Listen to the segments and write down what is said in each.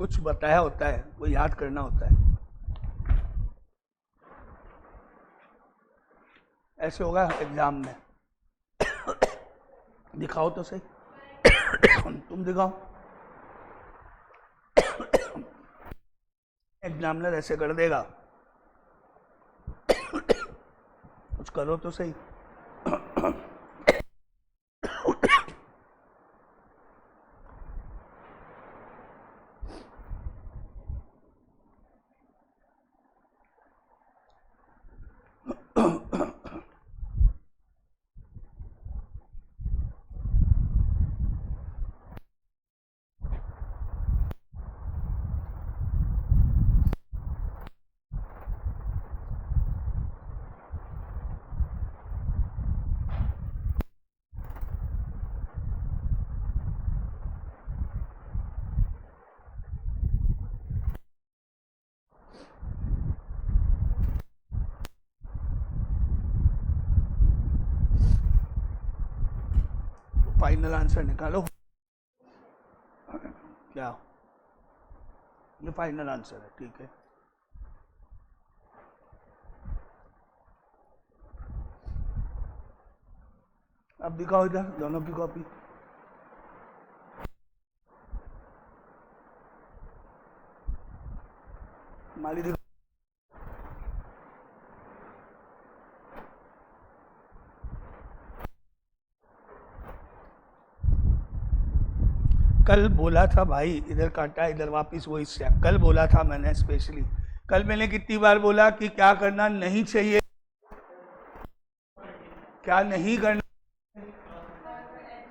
कुछ बताया होता है वो याद करना होता है। ऐसे होगा एग्जाम में। दिखाओ तो सही। तुम दिखाओ। एग्जामिनर ऐसे कर देगा, कुछ करो तो सही। फाइनल आंसर निकालो। क्या ये फाइनल आंसर है? ठीक है। अब दिखाओ इधर दोनों की कॉपी। हमारी दिखाओ। कल बोला था भाई, इधर काटा इधर वापिस वही स्टेप। कल बोला था मैंने स्पेशली, कल मैंने कितनी बार बोला कि क्या करना नहीं चाहिए, क्या नहीं करना,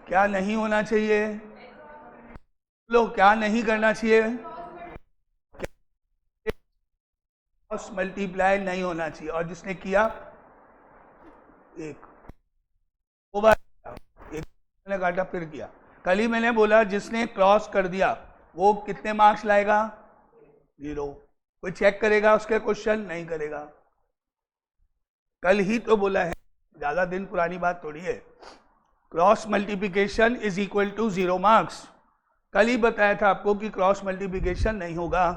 क्या नहीं होना चाहिए। लोग क्या नहीं करना चाहिए, क्रॉस मल्टीप्लाई नहीं होना चाहिए। और जिसने किया एक, दो बार एक मैंने काटा फिर किया। कल ही मैंने बोला जिसने क्रॉस कर दिया वो कितने मार्क्स लाएगा? 0। कोई चेक करेगा उसके क्वेश्चन? नहीं करेगा। कल ही तो बोला है, ज्यादा दिन पुरानी बात थोड़ी है। Cross multiplication is equal to 0 marks. कल ही बताया था आपको कि क्रॉस मल्टीप्लिकेशन नहीं होगा।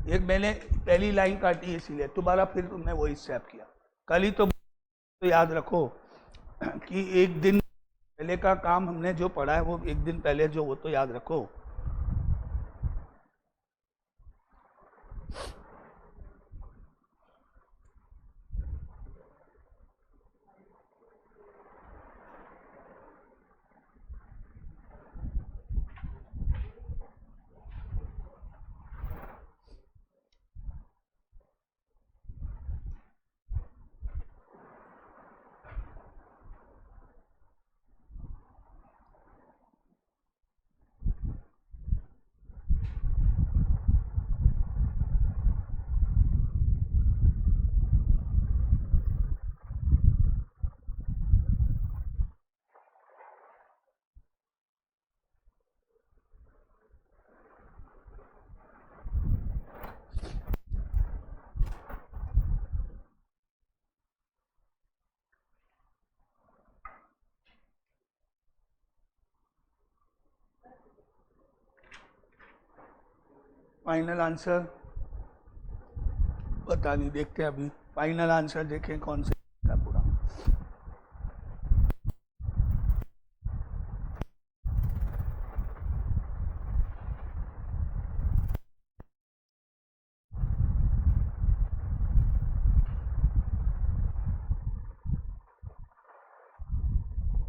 एक मैंने पहली लाइन काटी इसीलिए, दोबारा फिर तुमने वही स्टेप किया। कल ही तो याद रखो कि एक दिन पहले का काम हमने जो पढ़ा है वो एक दिन पहले जो, वो तो याद रखो। फाइनल आंसर पता नहीं, देखते हैं अभी। फाइनल आंसर देखें कौन से था पूरा।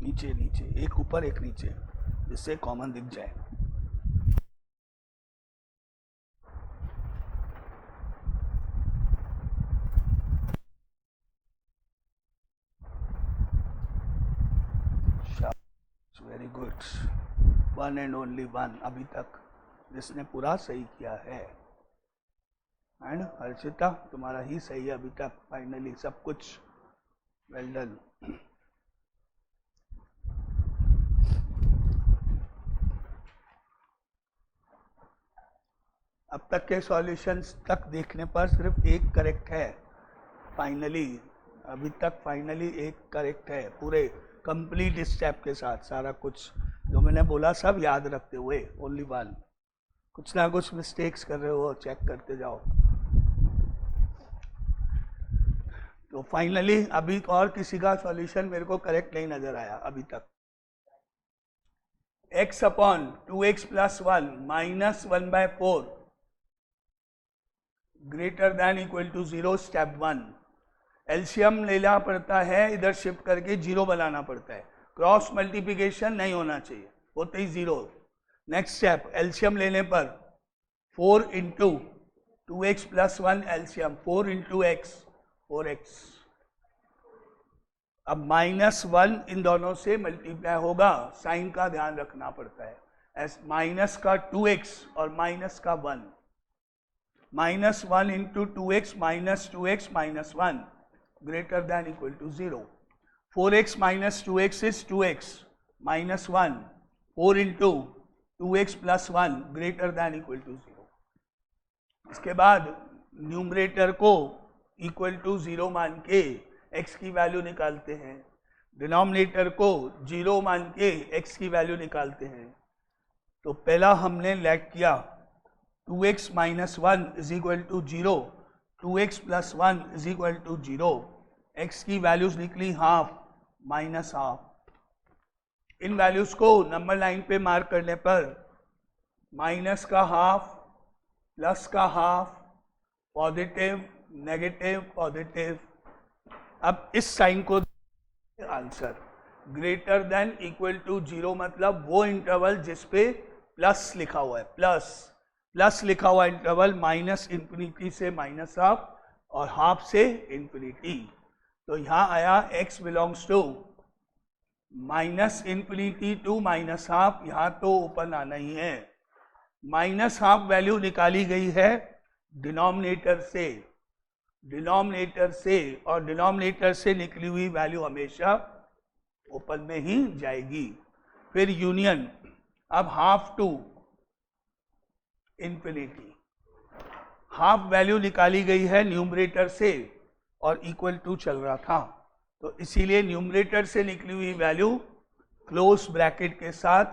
नीचे नीचे, एक ऊपर एक नीचे, जिससे कॉमन दिख जाए। Very good. 1 एंड ओनली 1 अभी तक जिसने पूरा सही किया है। एंड हर्षिता तुम्हारा ही सही है अभी तक, फाइनली सब कुछ। Well done. अब तक के सॉल्यूशंस तक देखने पर सिर्फ एक करेक्ट है फाइनली। अभी तक फाइनली एक करेक्ट है पूरे कंप्लीट स्टेप के साथ। सारा कुछ जो मैंने बोला सब याद रखते हुए, ओनली 1। कुछ ना कुछ मिस्टेक्स कर रहे हो, चेक करते जाओ। तो फाइनली अभी और किसी का सॉल्यूशन मेरे को करेक्ट नहीं नजर आया अभी तक। x upon 2x plus 1 minus 1/4 greater than equal to 0, step 1। LCM लेना पड़ता है, इधर शिफ्ट करके 0 बनाना पड़ता है, क्रॉस मल्टीप्लिकेशन नहीं होना चाहिए, होते ही 0। नेक्स्ट स्टेप, एलसीएम लेने पर 4 into 2x plus 1 LCM 4 into x 4x। अब -1 इन दोनों से मल्टीप्लाई होगा, साइन का ध्यान रखना पड़ता है। माइनस का 2x और माइनस का 1, -1 into 2x minus 2x minus 1 greater than equal to 0। 4x minus 2x is 2x minus 1, 4 into 2x plus 1 greater than equal to 0। इसके बाद न्यूमरेटर को इक्वल टू 0 मान के x की वैल्यू निकालते हैं, डिनोमिनेटर को 0 मान के x की वैल्यू निकालते हैं। तो पहला हमने लेट किया 2x minus 1 is equal to 0, 2x plus 1 is equal to 0, x की वैल्यूज निकली हाफ माइनस हाफ। इन वैल्यूज को नंबर लाइन पे मार्क करने पर माइनस का हाफ, प्लस का हाफ, पॉजिटिव, नेगेटिव, पॉजिटिव। अब इस साइन को answer greater than equal to 0 मतलब वो इंटरवल जिस पे प्लस लिखा हुआ है, प्लस लिखा हुआ इंटरवल माइनस इंफिनिटी से माइनस हाफ और हाफ से इंफिनिटी। तो यहाँ आया x belongs to minus infinity to minus half, यहाँ तो ओपन आना ही है। माइनस हाफ वैल्यू निकाली गई है डिनोमिनेटर से, और डिनोमिनेटर से निकली हुई वैल्यू हमेशा ओपन में ही जाएगी। फिर यूनियन, अब half to infinity, half value निकाली गई है न्यूमरेटर से और इक्वल टू चल रहा था, तो इसीलिए न्यूमरेटर से निकली हुई वैल्यू क्लोज ब्रैकेट के साथ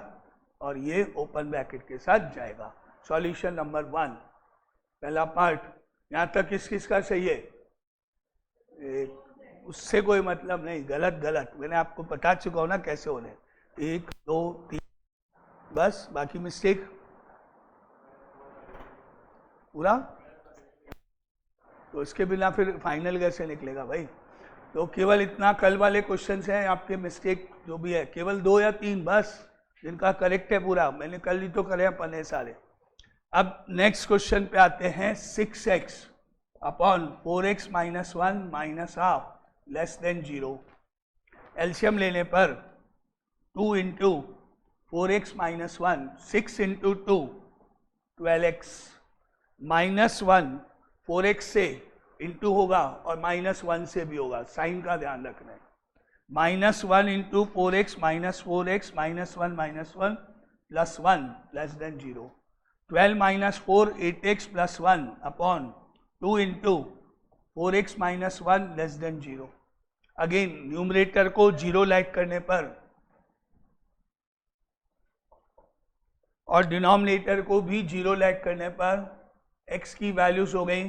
और ये ओपन ब्रैकेट के साथ जाएगा। सॉल्यूशन नंबर 1 पहला पार्ट। यहाँ तक किस का सही है? उससे कोई मतलब नहीं, गलत मैंने आपको बता चुका हूँ ना कैसे होने। 1 2 3 बस, बाकी मिस्टेक पूरा। तो इसके बिना फिर फाइनल कैसे निकलेगा भाई? तो केवल इतना, कल वाले क्वेश्चंस हैं आपके मिस्टेक जो भी है केवल 2 या 3 बस जिनका करेक्ट है पूरा, मैंने कल ही तो करे अपने सारे। अब नेक्स्ट क्वेश्चन पे आते हैं। 6x upon 4x minus 1 minus half less than 0। LCM लेने पर 2 into 4x minus 1, 6 into 2 12x, minus 1 4x से इंटू होगा और माइनस 1 से भी होगा, साइन का ध्यान रखना है। Minus 1 into 4x minus 4x minus 1 plus 1 less than 0। 12 minus 4 8x plus 1 upon 2 into 4x minus 1 less than 0। Again numerator को 0 लाइट करने पर और डिनोमिनेटर को भी 0 लाइट करने पर x की वैल्यूज हो गई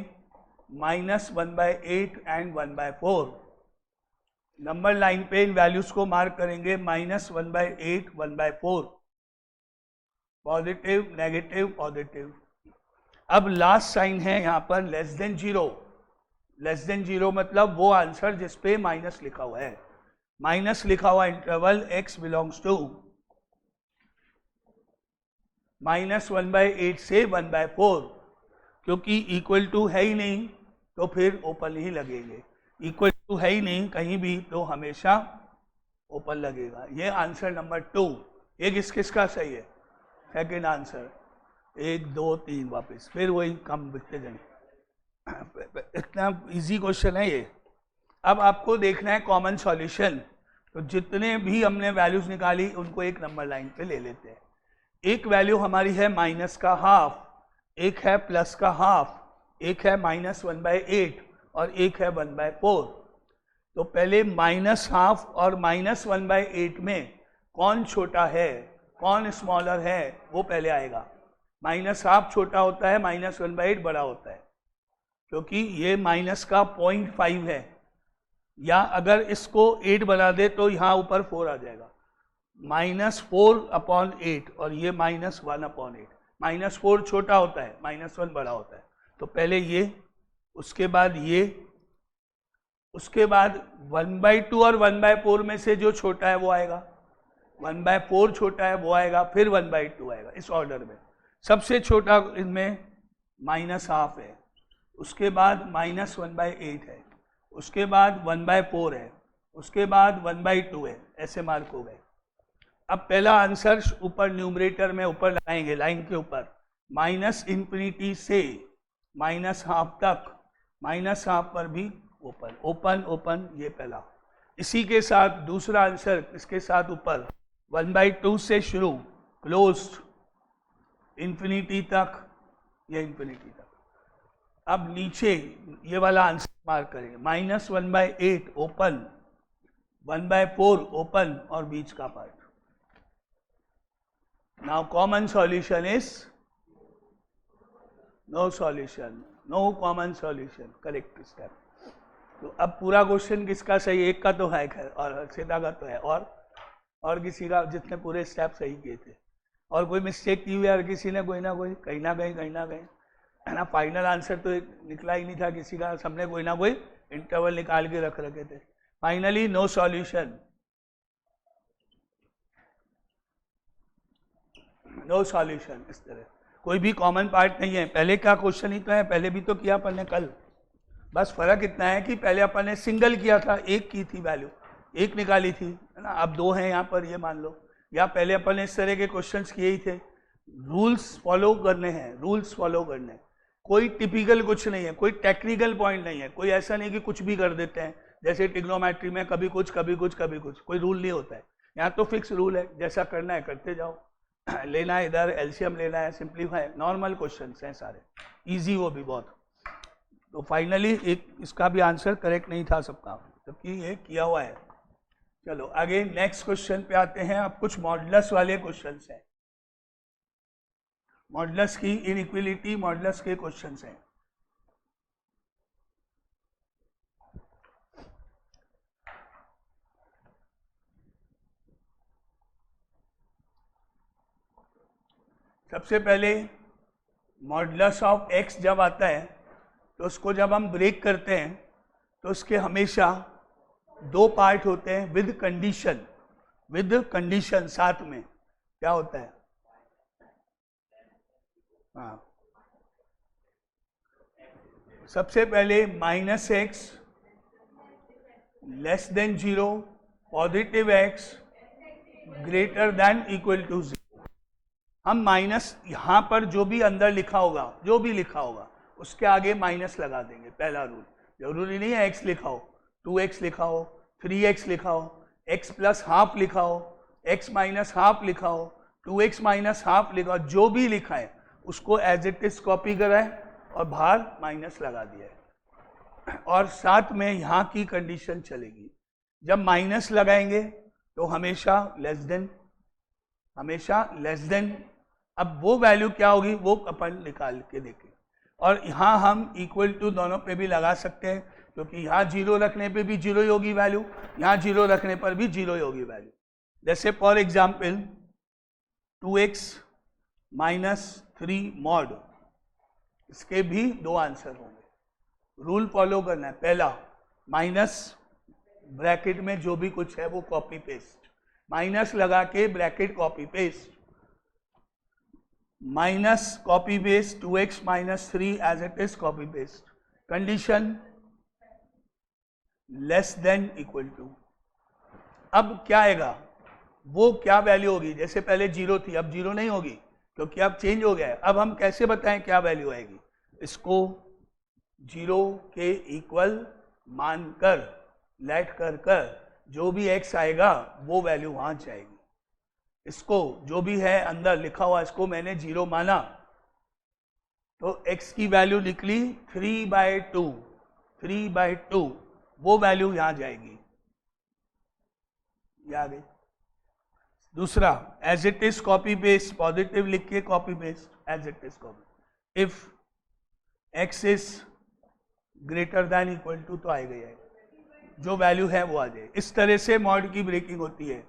-1/8 एंड 1/4। नंबर लाइन पे इन वैल्यूज को मार्क करेंगे -1/8 1/4, पॉजिटिव नेगेटिव पॉजिटिव। अब लास्ट साइन है यहाँ पर लेस देन 0। लेस देन 0 मतलब वो आंसर जिस पे माइनस लिखा हुआ है। माइनस लिखा हुआ इंटरवल x बिलोंग्स टू -1/8 से 1/4, क्योंकि इक्वल टू है ही नहीं तो फिर ओपन ही लगेंगे। इक्वल टू है ही नहीं कहीं भी तो हमेशा ओपन लगेगा। ये आंसर नंबर 2। ये किस का सही है? Second answer. 1 2 3 वापस फिर वही कम बिकते जाए। इतना इजी क्वेश्चन है ये। अब आपको देखना है कॉमन सॉल्यूशन। तो जितने भी हमने वैल्यूज निकाली उनको एक नंबर लाइन पे ले लेते हैं। एक वैल्यू हमारी है माइनस का हाफ, एक है प्लस का हाफ, एक है -1/8 और एक है 1/4। तो पहले माइनस हाफ और -1/8 में कौन छोटा है, कौन स्मॉलर है, वो पहले आएगा। माइनस हाफ छोटा होता है, -1/8 बड़ा होता है, क्योंकि ये माइनस का 0.5 है। या अगर इसको 8 बना दे तो यहाँ ऊपर 4 आ जाएगा, -4/8, और ये -1/8। -4 छोटा होता है, -1 बड़ा होता है। तो पहले ये, उसके बाद ये, उसके बाद 1/2 और 1/4 में से जो छोटा है वो आएगा, 1/4 छोटा है वो आएगा, फिर 1/2 आएगा, इस ऑर्डर में। सबसे छोटा इनमें -1/2 है, उसके बाद -1/8 है, उसके बाद 1/4 है, उसके बाद 1/2 है, ऐसे मार्क हो गए। अब पहला आंसर ऊपर न्यूमरेटर में ऊपर लगाएंगे, लाइन के ऊपर, -∞ से -1/2 तक, -1/2 पर भी ओपन ओपन ओपन, ये पहला। इसी के साथ दूसरा आंसर इसके साथ ऊपर 1/2 से शुरू, क्लोज्ड, इन्फिनिटी तक, ये इन्फिनिटी तक। अब नीचे ये वाला आंसर मार्क करेंगे, -1/8 ओपन, 1/4 ओपन, और बीच का part. Now common solution is no solution, no common solution, correct step. तो अब पूरा क्वेश्चन किसका सही, एक का तो है खैर, और सीधा का तो है, और किसी का, जितने पूरे स्टेप सही किए थे, और कोई मिस्टेक की हुई, और किसी ने कोई ना कोई, कहीं ना कहीं है ना, फाइनल आंसर तो निकला ही नहीं था किसी का, सबने कोई ना कोई इंटरवल निकाल के रख रखे थे। Finally no solution, no solution, इस तरह कोई भी कॉमन पार्ट नहीं है। पहले का क्वेश्चन ही तो है, पहले भी तो किया अपन ने कल, बस फर्क इतना है कि पहले अपन ने सिंगल किया था, एक की थी वैल्यू, एक निकाली थी, है ना, अब 2 हैं यहाँ पर, ये मान लो। या पहले अपन ने इस तरह के क्वेश्चंस किए ही थे। रूल्स फॉलो करने हैं, रूल्स फॉलो करने हैं, कोई टिपिकल कुछ नहीं है, कोई टेक्निकल पॉइंट नहीं है, कोई ऐसा नहीं कि कुछ भी कर देते हैं, जैसे ट्रिग्नोमेट्री में कभी कुछ कभी कुछ कभी कुछ, कोई रूल नहीं होता है। यहाँ तो फिक्स रूल है, जैसा करना है करते जाओ। लेना है इधर एलसीएम लेना है, सिंप्लीफाई, नॉर्मल क्वेश्चंस हैं सारे, इजी वो भी बहुत। तो फाइनली एक इसका भी आंसर करेक्ट नहीं था सबका, जबकि ये किया हुआ है। चलो आगे नेक्स्ट क्वेश्चन पे आते हैं। अब कुछ मॉडुलस वाले क्वेश्चंस हैं, मॉडुलस की इनइक्वलिटी, मॉडुलस के क्वेश्चंस हैं। सबसे पहले मॉडुलस ऑफ एक्स जब आता है तो उसको जब हम ब्रेक करते हैं तो उसके हमेशा 2 पार्ट होते हैं विद कंडीशन, साथ में क्या होता है, हाँ, सबसे पहले -x less than 0, positive x greater than equal to 0। हम माइनस यहाँ पर जो भी अंदर लिखा होगा उसके आगे माइनस लगा देंगे, पहला रूल। जरूरी नहीं है x लिखा हो, 2x लिखा हो, 3x लिखा हो, x प्लस हाफ लिखा हो, x माइनस हाफ लिखा हो, 2x माइनस हाफ लिखा हो, जो भी लिखा है उसको एज इट इज कॉपी करा है और बाहर माइनस लगा दिया है। और साथ में यहाँ की कंडीशन चलेगी, जब माइनस लगाएंगे तो हमेशा लेस देन, अब वो वैल्यू क्या होगी वो अपन निकाल के देखें। और यहाँ हम इक्वल टू दोनों पे भी लगा सकते हैं, क्योंकि यहाँ 0 रखने पे भी 0 ही होगी वैल्यू, यहाँ 0 रखने पर भी 0 ही होगी वैल्यू। जैसे for example 2x minus 3 mod, इसके भी 2 आंसर होंगे। रूल फॉलो करना है, पहला माइनस ब्रैकेट में जो भी कुछ है वो कॉपी पेस्ट, माइनस लगा के bracket copy paste, minus copy paste 2x minus 3 as it is copy paste, condition less than equal to. अब क्या आएगा, वो क्या वैल्यू होगी, जैसे पहले 0 थी अब 0 नहीं होगी क्योंकि अब चेंज हो गया है। अब हम कैसे बताएं क्या वैल्यू आएगी, इसको 0 के इक्वल मानकर लेट कर जो भी x आएगा वो वैल्यू वहां जाएगी। इसको जो भी है अंदर लिखा हुआ इसको मैंने 0 माना तो x की वैल्यू निकली 3/2, वो वैल्यू यहां जाएगी, ये आ गई। दूसरा as it is copy paste, positive लिख के copy paste as it is copy. If x is greater than equal to तो आएगा ही, जो वैल्यू है वो आ जाए। इस तरह से मॉड की ब्रेकिंग होती है।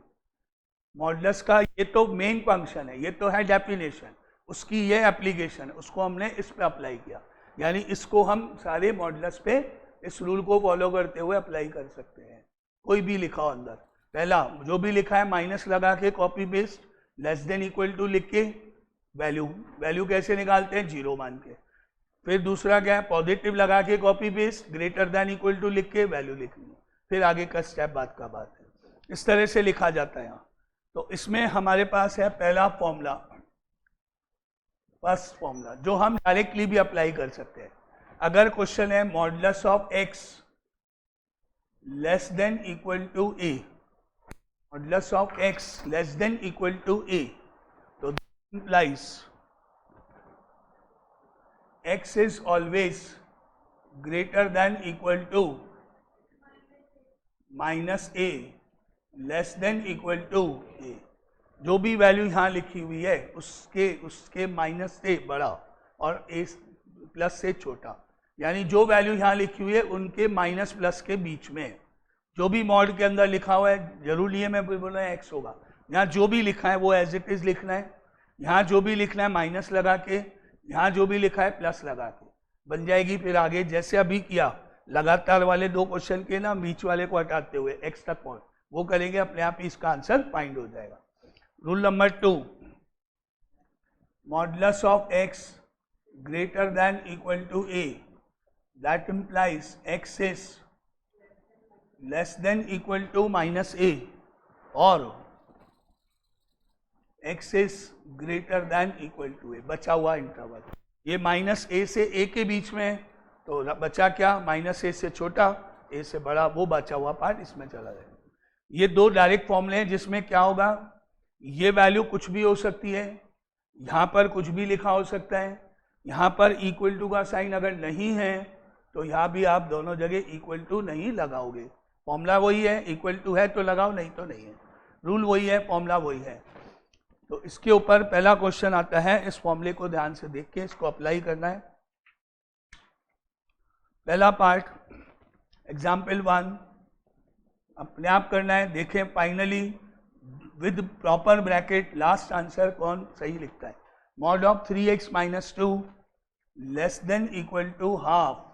मॉडुलस का ये तो मेन फंक्शन है, ये तो है डेफिनेशन, उसकी ये एप्लीकेशन, उसको हमने इस पे अप्लाई किया, यानी इसको हम सारे मॉडुलस पे इस रूल को फॉलो करते हुए अप्लाई कर सकते हैं। कोई भी लिखा हो अंदर, पहला जो भी लिखा है माइनस लगा के copy paste, less than equal to लिख के वैल्यू कैसे निकालते हैं, जीरो मान के। फिर दूसरा क्या है, पॉजिटिव लगा के copy paste, greater than equal to लिख के वैल्यू लिखनी है। फिर आगे का स्टेप बात का बात है, इस तरह से लिखा जाता है यहाँ। तो इसमें हमारे पास है पहला फॉर्मूला, फर्स्ट फॉर्मूला, जो हम डायरेक्टली भी अप्लाई कर सकते हैं। अगर क्वेश्चन है modulus of x less than equal to a, modulus of x less than equal to a, तो implies x is always greater than equal to minus a less than equal to a। जो भी value यहाँ लिखी हुई है उसके minus से बड़ा और a प्लस से छोटा, यानी जो वैल्यू यहाँ लिखी हुई है उनके माइनस प्लस के बीच में। जो भी मॉड के अंदर लिखा हुआ है, जरूरी है मैं बोल रहा x होगा, यहाँ जो भी लिखा है वो एज इट इज लिखना है। यहाँ जो भी लिखना है माइनस लगा के, यहाँ जो भी लिखा है प्लस लगा के बन जाएगी। फिर आगे जैसे अभी किया लगातार वाले दो क्वेश्चन के ना बीच वाले को हटाते हुए एक्स तक पहुंच, वो करेंगे, अपने आप ही इसका आंसर फाइंड हो जाएगा। Rule number 2, modulus of x greater than equal to a, that implies x is less than equal to minus a और x is greater than equal to a. बचा हुआ इंटरवल ये माइनस ए से ए के बीच में है, तो बचा क्या, माइनस ए से छोटा ए से बड़ा, वो बचा हुआ पार्ट इसमें चला जाएगा। ये दो डायरेक्ट फॉर्मूले हैं जिसमें क्या होगा, ये वैल्यू कुछ भी हो सकती है, यहाँ पर कुछ भी लिखा हो सकता है। यहाँ पर इक्वल टू का साइन अगर नहीं है तो यहाँ भी आप दोनों जगह इक्वल टू नहीं लगाओगे। फॉर्मूला वही है, इक्वल टू है तो लगाओ, नहीं तो नहीं है। रूल वही है, फॉर्मूला वही है। तो इसके ऊपर पहला क्वेश्चन आता है, इस फॉर्मूले को ध्यान से देख के इसको अप्लाई करना है। पहला पार्ट एग्जाम्पल 1 अपने आप करना है। देखें finally with proper bracket last answer कौन सही लिखता है। Mod of 3x minus 2 less than equal to half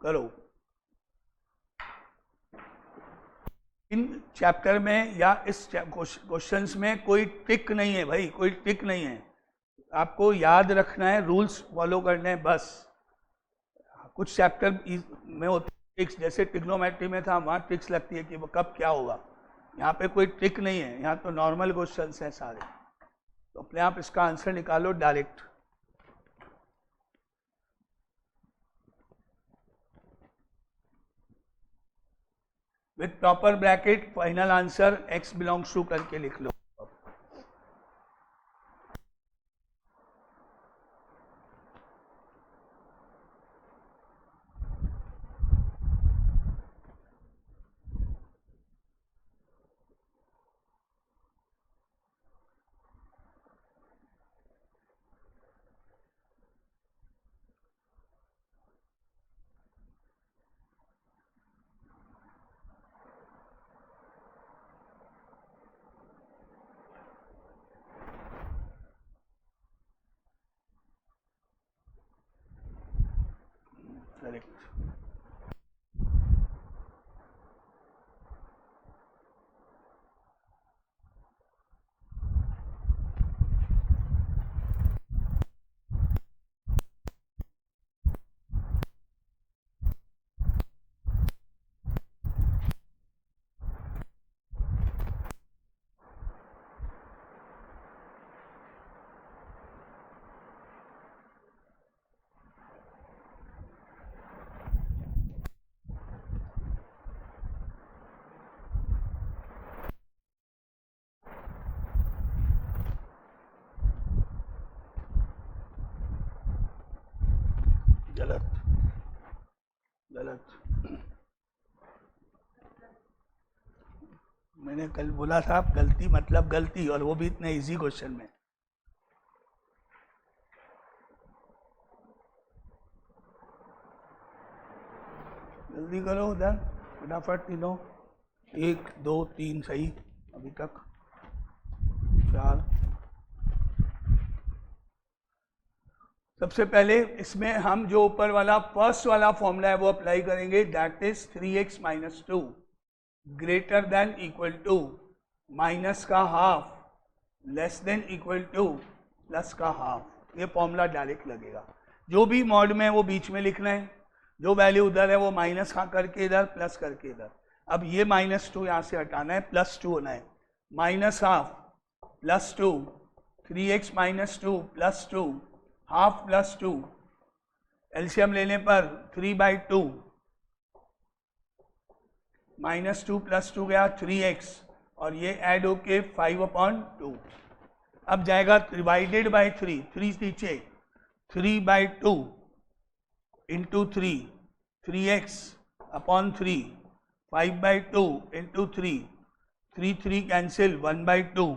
करो। इन चैप्टर में या इस क्वेश्चंस में कोई ट्रिक नहीं है भाई, कोई ट्रिक नहीं है। आपको याद रखना है, रूल्स फॉलो करने हैं बस। कुछ चैप्टर में होते ट्रिक्स, जैसे ट्रिग्नोमेट्री में था, वहाँ ट्रिक्स लगती है कि वो कब क्या होगा। यहाँ पे कोई ट्रिक नहीं है, यहाँ तो नॉर्मल क्वेश्चंस हैं सारे। तो अपने आप इसका आंसर निकालो direct. With proper bracket final answer x belongs to करके लिख लो। करेक्ट। गलत गलत मैंने कल बोला था गलती मतलब गलती, और वो भी इतने इजी क्वेश्चन में। जल्दी करो उधर फटाफट तीनों, 1 2 3 सही अभी तक, 4। सबसे पहले इसमें हम जो ऊपर वाला फर्स्ट वाला फॉर्मूला है वो अप्लाई करेंगे, that is 3x minus 2 greater than equal to minus का half less than equal to plus का हाफ। ये फॉर्मूला डायरेक्ट लगेगा, जो भी मॉड में है वो बीच में लिखना है, जो वैल्यू उधर है वो माइनस का करके इधर प्लस करके इधर। अब ये -2 यहाँ से हटाना है, +2 होना है, minus half plus 2, 3x minus 2 plus 2 half plus 2, LCM लेने पर 3/2, -2 + 2 गया 3x, और ये ऐड होके 5/2। अब जाएगा डिवाइडेड बाई 3, 3 नीचे, 3/2 into 3, 3x upon 3, 5/2 into 3, 3 cancel 1/2,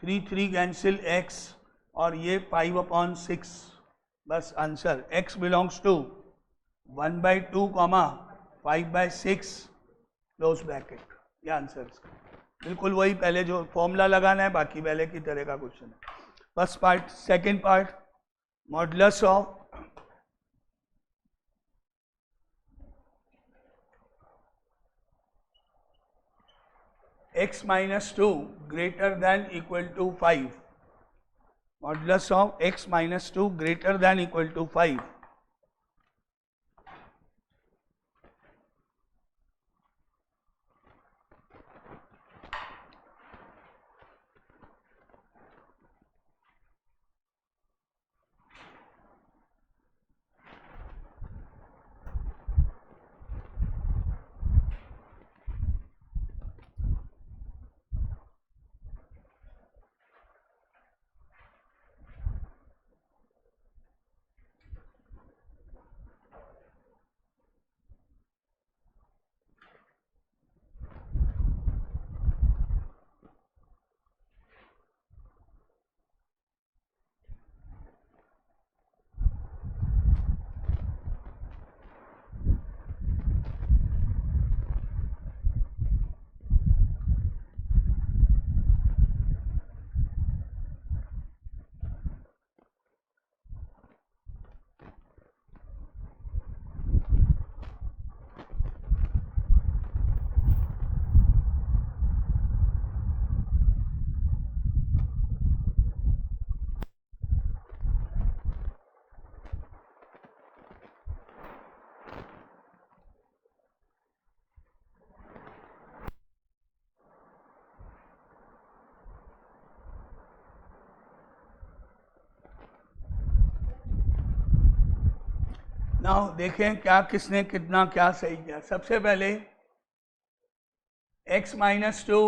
3 cancel x, और ये 5/6। बस answer x belongs to 1/2 5/6 close bracket. ये आंसर इसका बिल्कुल वही पहले जो फॉर्मूला लगाना है, बाकी पहले की तरह का क्वेश्चन है। First part. Second part, modulus of x minus 2 greater than equal to 5, modulus of x minus 2 greater than equal to 5. Now देखें क्या किसने कितना क्या सही किया। सबसे पहले x minus 2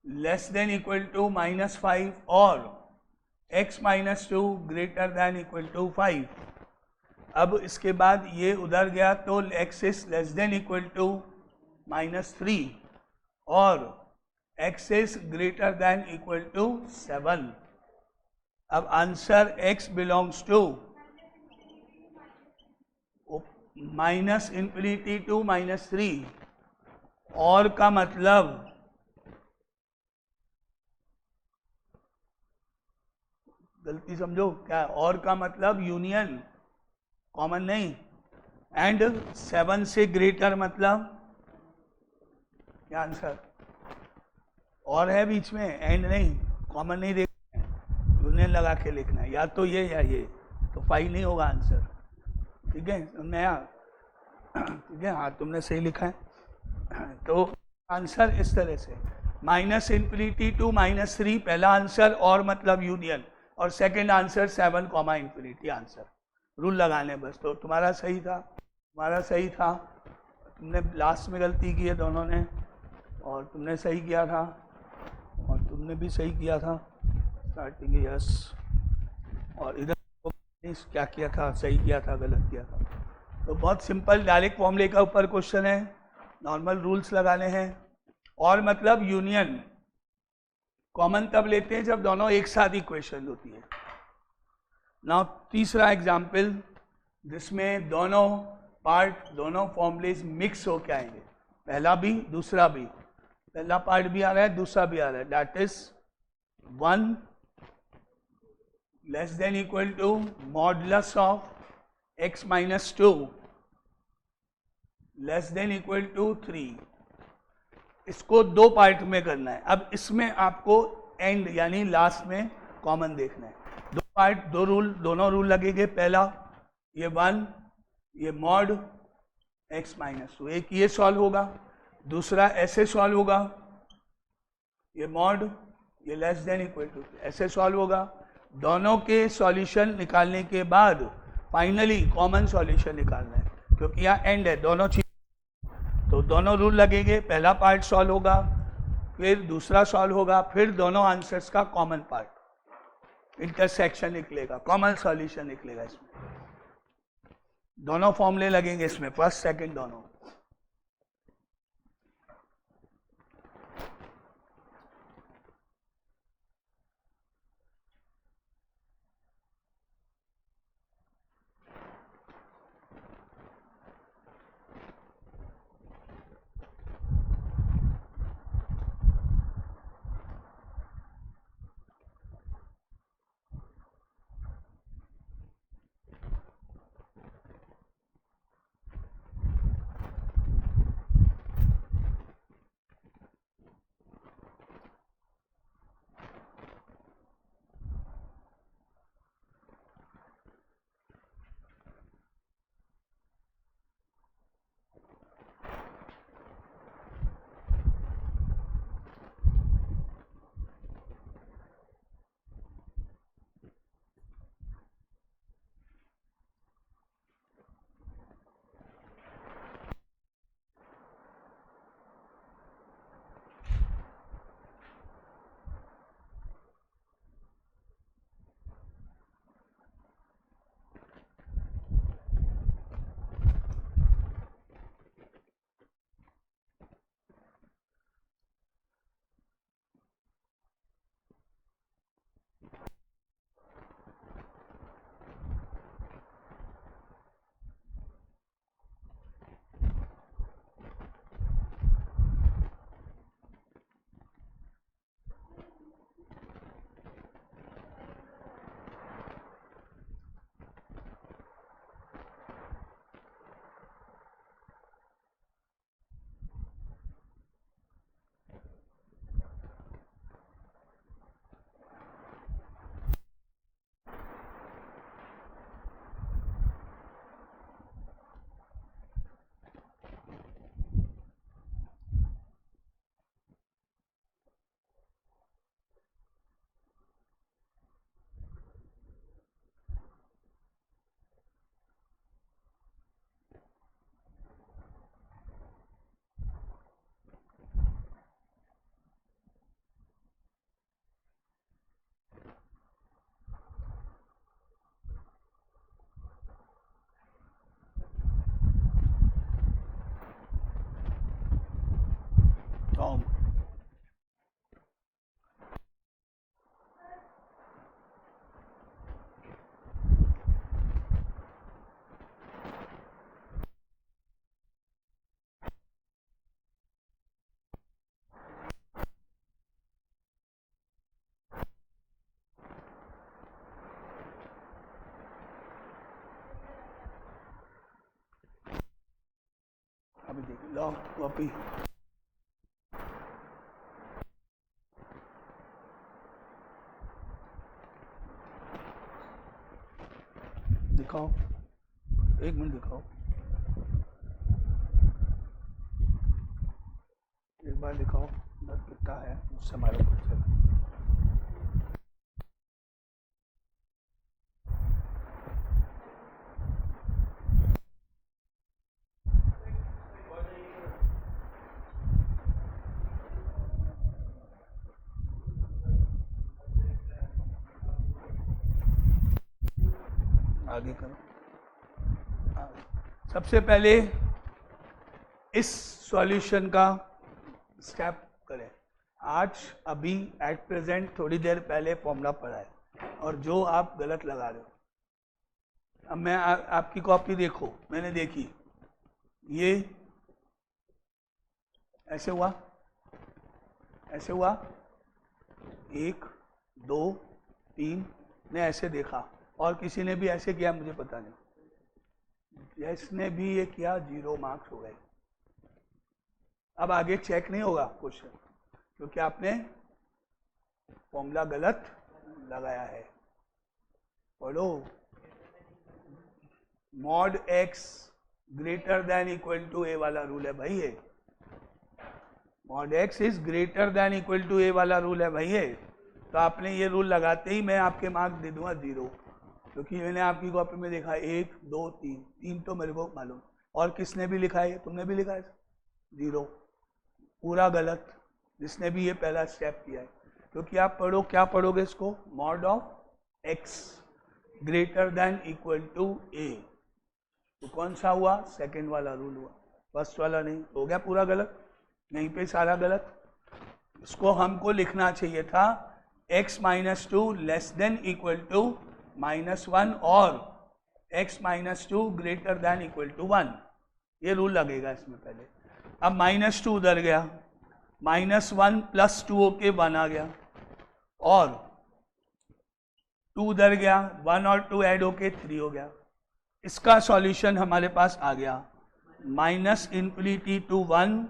less than equal to -5 और x minus 2 greater than equal to 5। अब इसके बाद ये उधर गया तो x is less than equal to -3 और x is greater than equal to 7। अब answer x belongs to -∞ to -3, और का मतलब गलती समझो क्या, और का मतलब यूनियन, कॉमन नहीं, एंड 7 से ग्रेटर मतलब क्या आंसर, और है बीच में, एंड नहीं, कॉमन नहीं देखना है, यूनियन लगा के लिखना है, या तो ये या ये, तो 5 नहीं होगा आंसर। ठीक है, नया, ठीक है, हाँ तुमने सही लिखा है। तो आंसर इस तरह से -∞ टू -3 पहला आंसर, और मतलब यूनियन, और सेकंड आंसर 7, ∞ आंसर। रूल लगाने बस। तो तुम्हारा सही था, तुम्हारा सही था, तुमने लास्ट में गलती की है दोनों ने, और तुमने सही किया था, और तुमने भी सही किया था स्टार्टिंग, यस, और इधर क्या किया था, सही किया था, गलत किया था। तो बहुत सिंपल डायरेक्ट फॉर्मूले का ऊपर क्वेश्चन है, नॉर्मल रूल्स लगाने हैं, और मतलब यूनियन कॉमन तब लेते हैं जब दोनों एक साथ इक्वेशन होती है। नाउ तीसरा एग्जाम्पल जिसमें दोनों पार्ट दोनों फॉर्मूलेज मिक्स होके आएंगे, पहला भी दूसरा भी, पहला पार्ट भी आ रहा है दूसरा भी आ रहा है, that is 1 less than equal to modulus of x minus 2 less than equal to 3। इसको दो पार्ट में करना है। अब इसमें आपको एंड यानी लास्ट में कॉमन देखना है। दो पार्ट दो रूल, दोनों रूल लगेंगे। पहला ये 1 ये मॉड x माइनस 2, एक ये सॉल्व होगा, दूसरा ऐसे सॉल्व होगा, ये मॉड ये लेस देन इक्वल टू ऐसे सॉल्व होगा। दोनों के सॉल्यूशन निकालने के बाद फाइनली कॉमन सॉल्यूशन निकालना है, क्योंकि यहाँ एंड है दोनों चीज। तो दोनों रूल लगेंगे, पहला पार्ट सॉल्व होगा फिर दूसरा सॉल्व होगा, फिर दोनों आंसर्स का कॉमन पार्ट इंटरसेक्शन निकलेगा, कॉमन सॉल्यूशन निकलेगा। इसमें दोनों फॉर्मूले लगेंगे, इसमें फर्स्ट सेकंड दोनों। अभी देखिए लो कॉपी, दिखाओ, एक मिनट दिखाओ, एक बार दिखाओ कितना है, उससे हमारा कुछ चला। आगे करो। सबसे पहले इस सॉल्यूशन का स्टेप करें। आज अभी एट प्रेजेंट थोड़ी देर पहले फॉर्मूला पढ़ा है और जो आप गलत लगा रहे हो, अब मैं आपकी कॉपी देखो, मैंने देखी, ये ऐसे हुआ, ऐसे हुआ, 1 2 3 ने ऐसे देखा, और किसी ने भी ऐसे किया मुझे पता नहीं, जिसने भी ये किया 0 मार्क्स हो गए। अब आगे चेक नहीं होगा क्वेश्चन, क्योंकि आपने फॉर्मूला गलत लगाया है। पढ़ो, mod x greater than equal to a वाला रूल है भाई ये, mod x is greater than equal to a वाला रूल है भाई ये। तो आपने ये रूल लगाते ही मैं आपके मार्क्स दे दूंगा 0, क्योंकि मैंने आपकी कॉपी में देखा 1 2 3 तो मेरे को मालूम, और किसने भी लिखा है, तुमने भी लिखा है 0, पूरा गलत, जिसने भी ये पहला स्टेप किया है। क्योंकि आप पढ़ो, क्या पढ़ोगे इसको, mod of x greater than equal to a, तो कौन सा हुआ, सेकंड वाला रूल हुआ, फर्स्ट वाला नहीं। हो गया पूरा गलत, यहीं पे सारा गलत। इसको हमको लिखना चाहिए था x minus 2 less than equal to -1 और x minus 2 greater than equal to 1, ये रूल लगेगा इसमें पहले। अब -2 उधर गया, -1 + 2 होके 1 आ गया, और 2 उधर गया, 1 और 2 ऐड होके 3 हो गया। इसका सॉल्यूशन हमारे पास आ गया -∞ to 1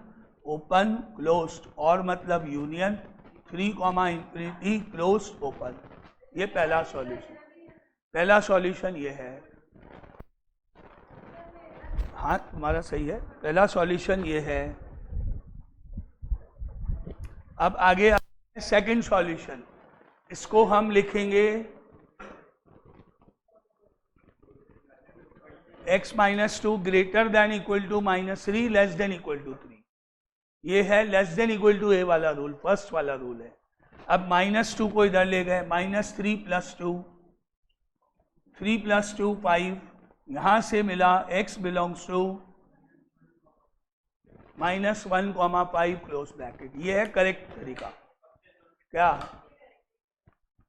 ओपन क्लोज्ड, और मतलब यूनियन 3, ∞ क्लोज्ड ओपन। ये पहला सॉल्यूशन, पहला सॉल्यूशन ये है। हाँ तुम्हारा सही है, पहला सॉल्यूशन ये है। अब आगे सेकंड सॉल्यूशन, इसको हम लिखेंगे x minus 2 greater than equal to -3 less than equal to 3। ये है less than equal to a वाला रूल, फर्स्ट वाला रूल है। अब -2 को इधर ले गए, -3 + 2, 3 + 2 5, यहां से मिला x belongs to -1, 5 close bracket. ये है करेक्ट तरीका। क्या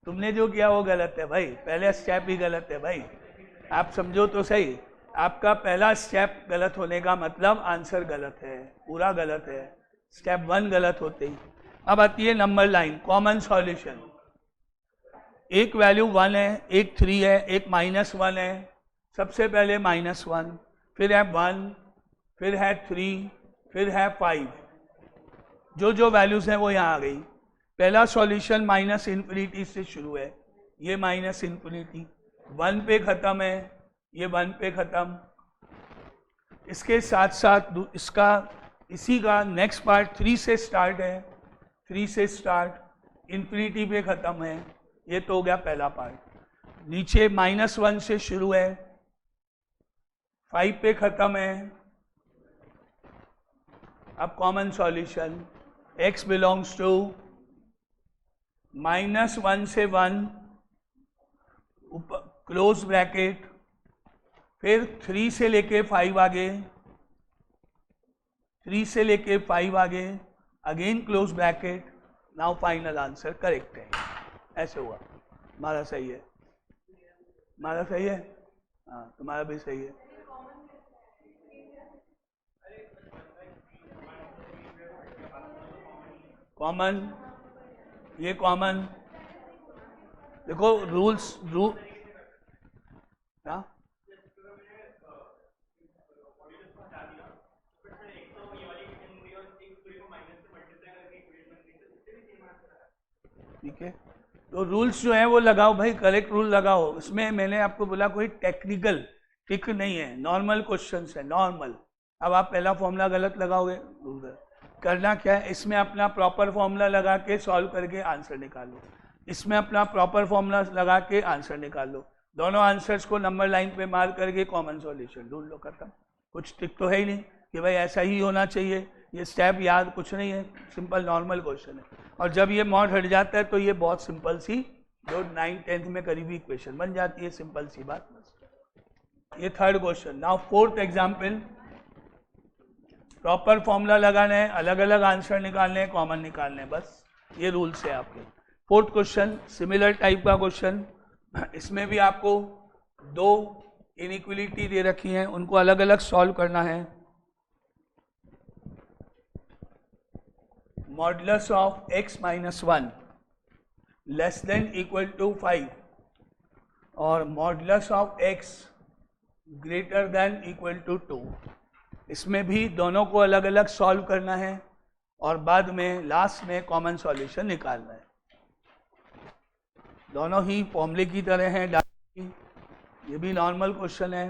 तुमने जो किया वो गलत है भाई, पहले स्टेप ही गलत है भाई, आप समझो तो सही। आपका पहला स्टेप गलत होने का मतलब आंसर गलत है, पूरा गलत है, स्टेप 1 गलत होते ही। अब आती है नंबर लाइन, कॉमन सॉल्यूशन। एक वैल्यू 1 है, एक 3 है, एक -1 है। सबसे पहले -1, फिर है 1, फिर है 3, फिर है 5। जो वैल्यूज हैं वो यहाँ आ गई। पहला सॉल्यूशन -∞ से शुरू है, ये -∞, 1 पे खत्म है, ये 1 पे खत्म। इसके साथ साथ इसका इसी का नेक्स्ट पार्ट 3 से स्टार्ट है, 3 से स्टार्ट ∞ पे खत्म है। ये तो हो गया पहला पार्ट। नीचे -1 से शुरू है, 5 पे खत्म है। अब common solution, x belongs to -1 से 1 क्लोज ब्रैकेट, फिर 3 से लेके 5 आगे, 3 से लेके 5 आगे, again close bracket. Now final answer correct है। ऐसे हुआ, हमारा सही है, हमारा सही है, हाँ तुम्हारा भी सही है। कॉमन, ये कॉमन, देखो रूल्स, क्या ठीक है, तो रूल्स जो है वो लगाओ भाई, करेक्ट रूल लगाओ। इसमें मैंने आपको बोला कोई टेक्निकल ट्रिक नहीं है, नॉर्मल क्वेश्चंस है, नॉर्मल। अब आप पहला फॉर्मूला गलत लगाओगे, करना क्या है, इसमें अपना प्रॉपर फॉर्मूला लगा के सॉल्व करके आंसर निकालो, इसमें अपना प्रॉपर फॉर्मूला लगा के आंसर निकालो। दोनों आंसर्स को नंबर लाइन पे मार्क करके कॉमन सॉल्यूशन ढूंढ लो, खत्म। कुछ ट्रिक तो है ही नहीं कि भाई ऐसा ही होना चाहिए, ये स्टेप याद कुछ नहीं है, सिंपल नॉर्मल क्वेश्चन है। और जब ये मॉड हट जाता है तो ये बहुत सिंपल सी, जो 9th 10th में करीबी इक्वेशन बन जाती है, सिंपल सी बात बस। ये third question. Now fourth example, proper formula लगाना है, अलग अलग आंसर निकालने हैं, कॉमन निकालने हैं, बस ये रूल्स है आपके। फोर्थ क्वेश्चन सिमिलर टाइप का क्वेश्चन, इसमें भी आपको दो इनइक्वलिटी दे रखी हैं, उनको अलग अलग सॉल्व करना है। Modulus of x minus 1 less than equal to 5 और modulus of x greater than equal to 2, इसमें भी दोनों को अलग अलग सॉल्व करना है और बाद में लास्ट में कॉमन सॉल्यूशन निकालना है। दोनों ही फॉर्मूले की तरह हैं, ये भी नॉर्मल क्वेश्चन है।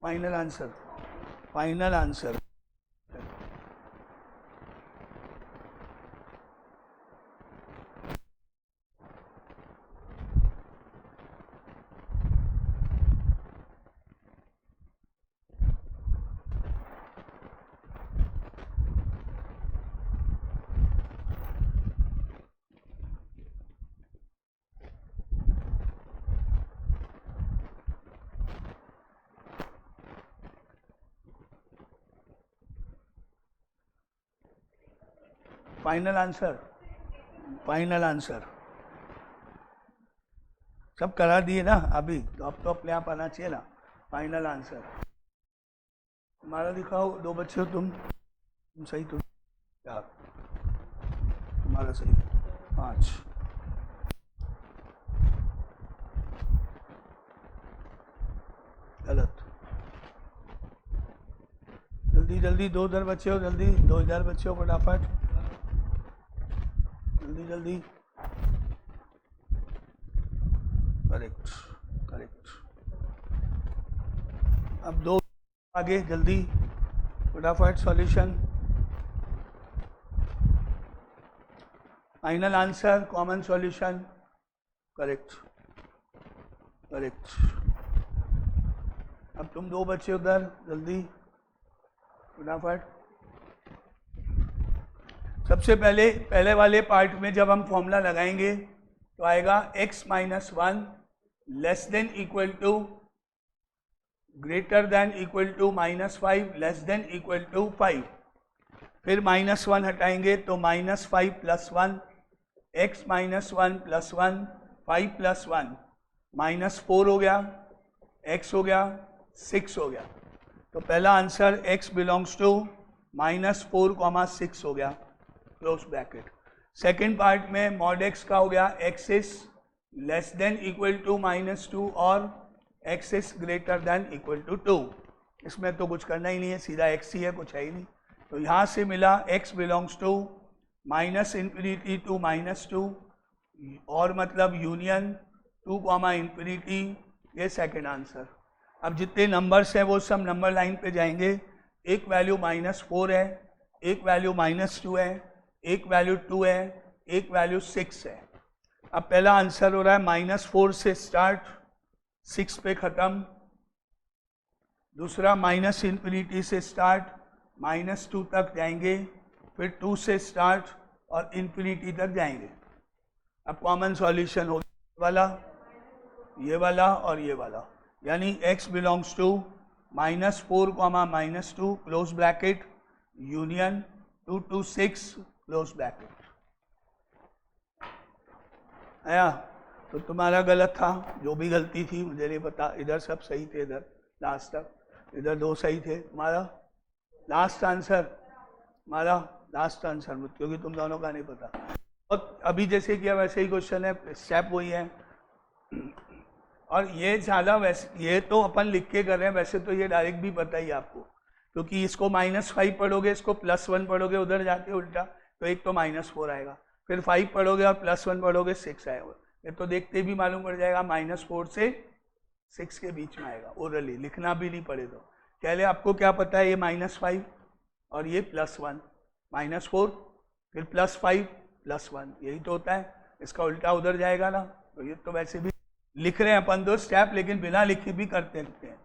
Final answer, final answer final answer, final answer सब करा दिए ना अभी, तो अब तो अपने आप आना चाहिए ना। फाइनल आंसर तुम्हारा दिखाओ, दो बच्चे हो तुम सही, तो यार तुम्हारा सही 5, गलत। जल्दी जल्दी, दो इधर बच्चे हो, जल्दी दो इधर बच्चे हो, फटाफट जल्दी जल्दी। Correct correct. अब दो आगे जल्दी फटाफट solution. Final answer, common solution, correct correct. अब तुम दो बच्चे उधर जल्दी फटाफट। सबसे पहले वाले पार्ट में जब हम फॉर्मूला लगाएंगे तो आएगा x minus 1 less than equal to greater than equal to -5 less than equal to 5। फिर -1 हटाएंगे तो -5 plus 1, x minus 1 plus 1, 5 plus 1 -4 हो गया, x हो गया 6 हो गया। तो पहला आंसर x बिलोंग्स टू -4, 6 हो गया, क्लोज ब्रैकेट। सेकेंड पार्ट में मॉड x का हो गया x is less than equal to -2 और x is greater than equal to 2। इसमें तो कुछ करना ही नहीं है, सीधा x ही है, कुछ है ही नहीं। तो यहाँ से मिला x बिलोंग्स टू -∞ टू -2 और मतलब यूनियन 2, ∞। ये सेकेंड आंसर। अब जितने नंबर्स हैं वो सब नंबर लाइन पे जाएंगे। एक वैल्यू -4 है, एक वैल्यू -2 है, एक वैल्यू 2 है, एक वैल्यू 6 है। अब पहला आंसर हो रहा है -4 से स्टार्ट, 6 पे ख़त्म। दूसरा -∞ से स्टार्ट, -2 तक जाएंगे, फिर 2 से स्टार्ट और ∞ तक जाएंगे। अब कॉमन सॉल्यूशन हो वाला, ये वाला और ये वाला, यानी x belongs to -4, -2 close bracket union 2 to 6 close bracket. आया? तो तुम्हारा गलत था, जो भी गलती थी मुझे नहीं पता, इधर सब सही थे, इधर लास्ट तक, इधर 2 सही थे। तुम्हारा लास्ट आंसर, क्योंकि तुम दोनों का नहीं पता। और अभी जैसे किया वैसे ही क्वेश्चन है, स्टेप वही है। और ये ज़्यादा वैसे, ये तो अपन लिख के कर रहे हैं, वैसे तो ये डायरेक्ट भी पता ही आपको, क्योंकि इसको -5 पढ़ोगे, इसको +1 पढ़ोगे, उधर जाके उल्टा, तो एक तो -4 आएगा, फिर 5 पढ़ोगे और +1 पढ़ोगे 6 आएगा। ये तो देखते भी मालूम पड़ जाएगा, -4 से 6 के बीच में आएगा, ओरली लिखना भी नहीं पड़े तो। पहले आपको क्या पता है, ये -5 और ये +1, -4 फिर +5 +1, यही तो होता है। इसका उल्टा उधर जाएगा ना, तो ये तो वैसे भी लिख रहे हैं अपन 2 स्टेप, लेकिन बिना लिखे भी करते हैं।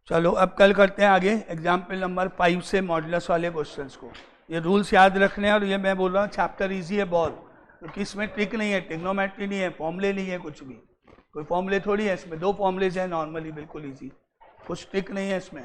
चलो अब कल करते हैं आगे एग्जाम्पल नंबर 5 से मॉडुलस वाले क्वेश्चंस को। ये रूल्स याद रखने हैं, और ये मैं बोल रहा हूँ चैप्टर इजी है बहुत, क्योंकि इसमें ट्रिक नहीं है, ट्रिग्नोमेट्री नहीं है, फॉर्मूले नहीं है, कुछ भी कोई फॉर्मूले थोड़ी है इसमें, 2 फॉर्मूलेज हैं नॉर्मली, बिल्कुल इजी, कुछ ट्रिक नहीं है इसमें।